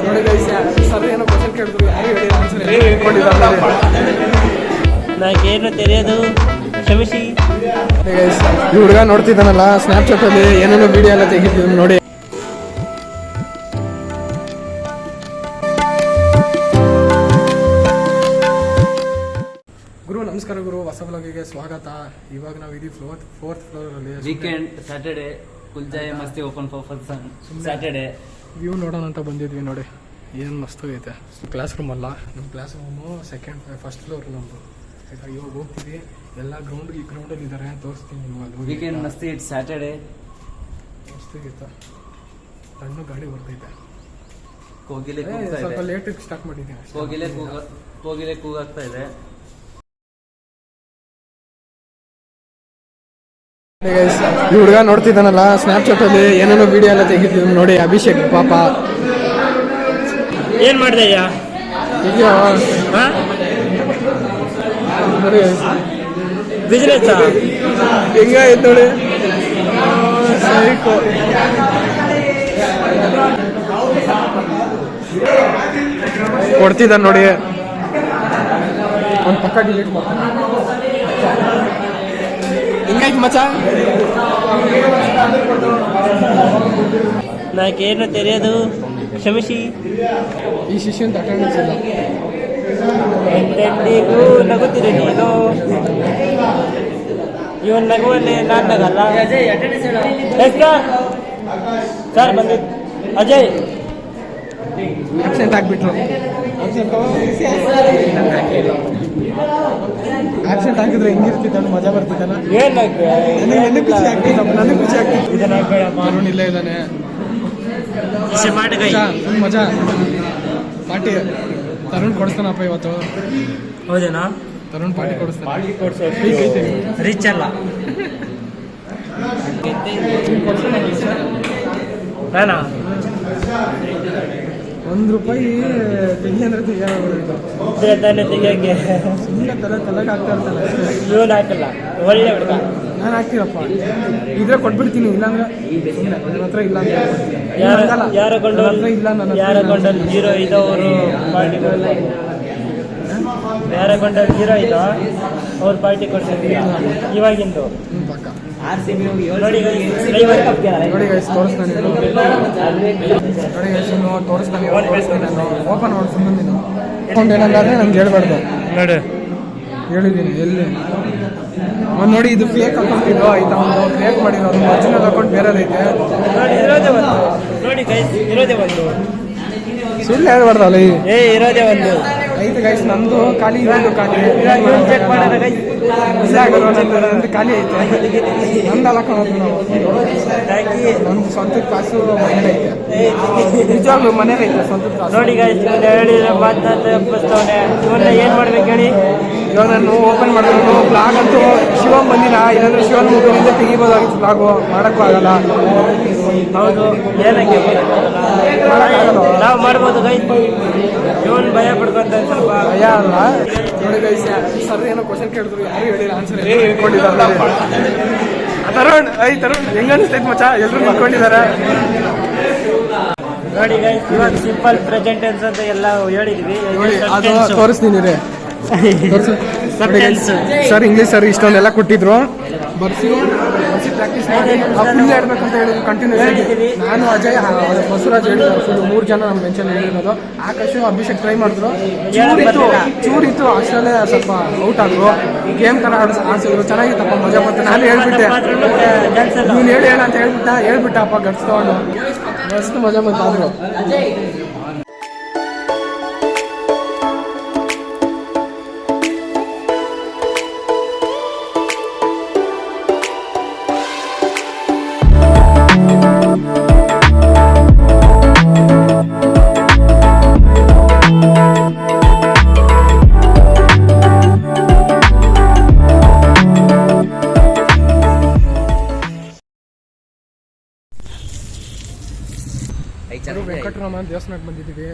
ನೋಡಿ guys sir ಏನೋ question ಕೇಳಿದ್ರು ಯಾರು ಹೇಳಿ ಆನ್ಸರ್ ಹೇಳ್ಕೊಂಡಿದ್ದಾರೆ. ನಾಕೇನು ತಿಳಿಯೋದು ಕ್ಷಮಿಸಿ. ಗೈಸ್ ಈ ಹುಡುಗ ನೋಡ್ತಿದ್ದಾನಲ್ಲ ಸ್ನ್ಯಾಪ್ಚಾಟಲ್ಲಿ ಏನೇನೋ ವಿಡಿಯೋ ಎಲ್ಲ ತೆಗಿತಿದ್ದಾನೆ ನೋಡಿ. ಗುರು ನಮಸ್ಕಾರ ಗುರು, ಹೊಸ ಬ್ಲಾಗಿಗೆ ಸ್ವಾಗತ. ಇವಾಗ ನಾವು ಇದೀವಿ ಫೋರ್ತ್ ಫ್ಲೋರ್ ಅಲ್ಲಿ. ವೀಕೆಂಡ್ ಸ್ಯಾಟರ್ಡೆ ಫುಲ್ ಜಾಯ್ ಮಸ್ತಿ ಓಪನ್ ಫಾರ್ ಸ್ಯಾಟರ್ಡೆ. ವ್ಯೂ ನೋಡೋಣ ಅಂತ ಬಂದಿದ್ವಿ ನೋಡಿ, ಏನು ಮಸ್ತಾಗೈತೆ. ಕ್ಲಾಸ್ ರೂಮ್ ಅಲ್ಲ, ನಮ್ಮ ಕ್ಲಾಸ್ ರೂಮು ಫಸ್ಟ್ ಫ್ಲೋರ್ ನಮ್ಮದು. ಆಯ್ತಾ, ಇವಾಗ ಹೋಗ್ತೀವಿ. ಎಲ್ಲ ಗ್ರೌಂಡಲ್ಲಿ ಇದ್ದಾರೆ, ತೋರಿಸ್ತೀನಿ ನಿಮ್ಗೆ. ವೀಕೆಂಡ್ ಮಸ್ತಿ ಇಟ್ ಸ್ಯಾಟರ್ಡೆ ಮಸ್ತಾಗೈತೆ. ಸಣ್ಣ ಗಾಡಿ ಬರ್ತೈತೆ. ಕೋಗಿಲೆ ಸ್ವಲ್ಪ ಲೇಟಾಗಿ ಸ್ಟಾರ್ಟ್ ಮಾಡಿದ್ದೀನಿ. ಕೋಗಿಲೆ ಕೂಗಾಗ್ತಾ ಇದೆ. ಈ ಹುಡುಗ ನೋಡ್ತಿದ್ದಾನಲ್ಲ ಸ್ನ್ಯಾಪ್ಚಾಟಲ್ಲಿ ಏನೇನೋ ವಿಡಿಯೋ ಎಲ್ಲ ತೆಗಿತಿದ್ದಾನೆ ನೋಡಿ. ಅಭಿಷೇಕ್ ಪಾಪ ಏನ್ ಮಾಡ್ದೆ ನೋಡಿ ಬಿಸ್ನೆಸ್ ಹೆಂಗಾಯ್ತು ನೋಡಿ. ಸೈಕೋ ಕೊಡ್ತಿದ್ದಾನೆ ನೋಡಿ. ಒಂದು ಪಕ್ಕ ಡಿಲೀಟ್ ಮಾಡ್ತಾನೆ. ಹೆಂಗಾಯ್ತು ಮಚ್ಚ? ನಾಕೇನು ತಿಳಿಯೋದು ಕ್ಷಮಿಸಿ. ಈ ಶಿಷ್ಯಂತ ಅಟೆಂಡೆನ್ಸ್ ಇಲ್ಲ. ಎಂಟೆಂಡಿಗೂ ನಗುತ್ತೀರಿ ನೀನು. ಇವನ್ ನಗುವಲ್ಲಿ ನಾನು ನಗಲ್ಲ. ಸರ್ ಬಂದಿದ್ದು ಅಜಯ್ ಆಬ್ಸೆಂಟ್ ಆಗ್ಬಿಟ್ರು. ಆಬ್ಸೆಂಟ್ ಆಗಿದ್ರೆ ಹೆಂಗಿರ್ತಿದ್ದಾನೆ, ಮಜಾ ಬರ್ತಿದ್ದಾನ. ನನಗೆ ಖುಷಿ ಆಗ್ತಿತ್ತು. ಅರುಣ್ ಇಲ್ಲೇ ಇದ್ದಾನೆ. ಮಜಾ ಪಾರ್ಟಿ ತರುಣ್ ಕೊಡಿಸ್ತಾನಪ್ಪ ಇವತ್ತು. ಹೌದೇನಾ? ತರುಣ್ ಪಾರ್ಟಿ ಕೊಡಿಸ್ತಾನೆ. ರಿಚ್ ಅಲ್ಲ ಬೇಡ. ₹1 ತೆಗಿ ಅಂದ್ರೆ ತೆಗಿಯಕ್ಕೆ ಸುಮ್ಮನೆ ತಲೆಗೆ ಆಗ್ತಾ ಇರ್ತಾನೆ. ಇವನು ಹಾಕಲ್ಲ, ಒಳ್ಳೆ ಹುಡುಗ. ನಾನು ಹಾಕ್ತೀನಪ್ಪ, ಇದ್ರೆ ಕೊಟ್ಬಿಡ್ತೀನಿ. ಇಲ್ಲಾಂದ್ರೆ ನನ್ನ ಹತ್ರ ಇಲ್ಲ ಅಂತ ಯಾರ ಕೊಂಡಲ್ಲಿ ಜೀರೋ ಇದ್ದವರು ಪಾರ್ಟಿ ಯಾರ ಕೊಂಡಲ್ಲಿ ಜೀರೋ ಇದ್ದೋ ಅವ್ರ ಪಾರ್ಟಿ ಕೊಡ್ತಿದ್ವಿ ಇವಾಗಿಂದು. ಪಕ್ಕ ನೋಡಿ ತೋರಿಸ್ತಾನೆ ನಾನು ಓಪನ್ ಮಾಡಿ ಸುಮ್ಮನೆ ನೀನು ಅಕೌಂಟ್ ಏನಂದ್ರೆ ನಂಗೆ ಹೇಳ್ಬಾರ್ದು ನೋಡಿ. ಹೇಳಿದ್ದೀನಿ ಎಲ್ಲಿ ನೋಡಿ. ಇದು ಫೇಕ್ ಅಕೌಂಟ್ ಇದು ಆಯ್ತಾ, ಒಂದು ಕ್ರಿಯೇಟ್ ಮಾಡಿರೋದು. ಒರಿಜಿನಲ್ ಅಕೌಂಟ್ ಬೇರೆದೈತೆ ನೋಡಿ ಗೈಸ್, ಇರೋದೇ ಒಂದು. ಸುಳ್ಳು ಹೇಳ್ಬಾರ್ದಲ್ಲ. ಇರೋದೇ ಒಂದು ಐತೆ ಗೈಸ್, ನಮ್ದು ಖಾಲಿ ಇರೋದು ಖಾಲಿ. ಚೆಕ್ ಮಾಡೋಣ ಗೈಸ್, ನಂದು ಖಾಲಿ ಐತೆ. ನಂದಲ್ಲ ಕಾಣೋದು ನಾವು. ನಮ್ದು ಸ್ವಂತ ಕಾಸು ಮನೇಲಿ ಐತೆ. ನಿಜವಾಗ್ಲೂ ಮನೇಲಿ ಐತೆ ಸ್ವಂತ ಕಾಸು. ನೋಡಿ ಗೈಸ್, ಹೇಳಿದ್ರೆ ಮಾತನಾಡ್ತವನೆ. ಇವನ್ನ ಏನ್ ಮಾಡ್ಬೇಕು ಹೇಳಿ? ಇವಾಗ ನಾನು ಓಪನ್ ಮಾಡಿದ್ರು ಬ್ಲಾಗ್ ಅಂತೂ ಶಿವಮ್ ಬಂದಿಲ್ಲ. ಇಲ್ಲಾಂದ್ರೆ ಶಿವನ್ ಮೊಬೈಲಿಂದ ತೆಗಿಬೋದಾಗಿತ್ತು. ಬ್ಲಾಗು ಮಾಡೋಕ್ಕೂ ಆಗಲ್ಲ. ಹೌದು, ಏನಕ್ಕೆ ನಾವು ಮಾಡ್ಬೋದು ಗೈಸ್. ಇವನ್ ಭಯ ಪಡ್ಕೊಂತ ಸ್ವಲ್ಪ ಭಯ ಅಲ್ಲ. ನೋಡಿ ಗೈಸ್, ಸರ್ ಏನೋ ಕ್ವಶನ್ ಕೇಳಿದ್ರು ಯಾರು ಹೇಳಿಲ್ಲ ಆನ್ಸರ್ ಹೇಳ್ಕೊಂಡಿದ್ದಾರೆ. ತರುಣ್ ಹೆಂಗ ಅನಿಸ್ತೈತೆ ಮಚ್ಚ? ಎಲ್ಲರೂ ನಿಂತ್ಕೊಂಡಿದ್ದಾರೆ ನೋಡಿ ಗೈಸ್. ಇವಾಗ ಸಿಂಪಲ್ ಪ್ರೆಸೆಂಟ್ ಟೆನ್ಸ್ ಅಂತ ಎಲ್ಲ ಹೇಳಿದ್ವಿ. ಅದು ತೋರಿಸ್ತೀನಿ ರೀ. ಸರ್ ಇಂಗ್ಲೀಷ್ ಸರ್ ಇಷ್ಟೊಂದೆಲ್ಲ ಕೊಟ್ಟಿದ್ರು. ಬರ್ಸಿ ಪ್ರಾಕ್ಟೀಸ್ ಮಾಡಿ ಫುಲ್ ಹೇಳ್ಬೇಕಂತ ಹೇಳಿದ್ರು ಕಂಟಿನ್ಯೂಸ್ ಆಗಿ. ನಾನು ಅಜಯ್ ಬಸವರಾಜ್ ಹೇಳಿದ್ರು ಫುಲ್ 3 ಜನ ನಮ್ಮ ಬೆಂಚಲ್ಲಿ ಹೇಳಿರೋದು. ಆಕಾಶ್ ಅಭಿಷೇಕ್ ಟ್ರೈ ಮಾಡಿದ್ರು. ಚೂರಿತ್ತು ಅಷ್ಟರಲ್ಲೇ ಸ್ವಲ್ಪ ಔಟ್ ಆದ್ರು. ಗೇಮ್ ಥರ ಆಡಿಸಿದ್ರು. ಚೆನ್ನಾಗಿತ್ತಪ್ಪ, ಮಜಾ ಬಂತು. ನಾನು ಹೇಳ್ಬಿಟ್ಟೆ ನೀನು ಹೇಳಿ ಅಂತ ಹೇಳ್ಬಿಟ್ಟಪ್ಪ ಗಟ್ಸ್ ತಗೊಂಡು. ಮಸ್ತ್ ಮಜಾ ಬಂತು. ಆದ್ರು ವೆಂಕಟರಾಮನ್ ದೇವಸ್ಥಾನಕ್ಕೆ ಬಂದಿದ್ದೀವಿ.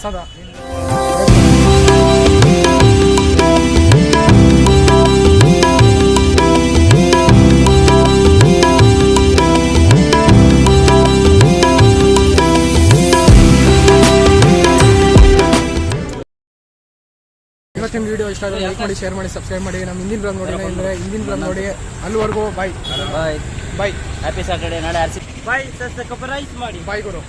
ಪ್ರಸಾದ. ಇವತ್ತಿನ ವಿಡಿಯೋ ಇಷ್ಟ ಆದರೆ ಲೈಕ್ ಮಾಡಿ, ಶೇರ್ ಮಾಡಿ, ಸಬ್ಸ್ಕ್ರೈಬ್ ಮಾಡಿ. ನಮ್ಮ ಹಿಂದಿನ ಬ್ಲಾಗ್ ನೋಡಿ ಅಂದರೆ ಹಿಂದಿನ ಬ್ಲಾಗ್ ನೋಡಿ. ಅಲ್ಲಿವರೆಗೂ bye bye bye. Happy Saturday. ನಾಳೆ ಆರ್ಸಿ ಬಾಯ್. ಸಬ್ಸ್ಕ್ರೈಬ್ ಮಾಡಿ. ಬಾಯ್ ಗುರು.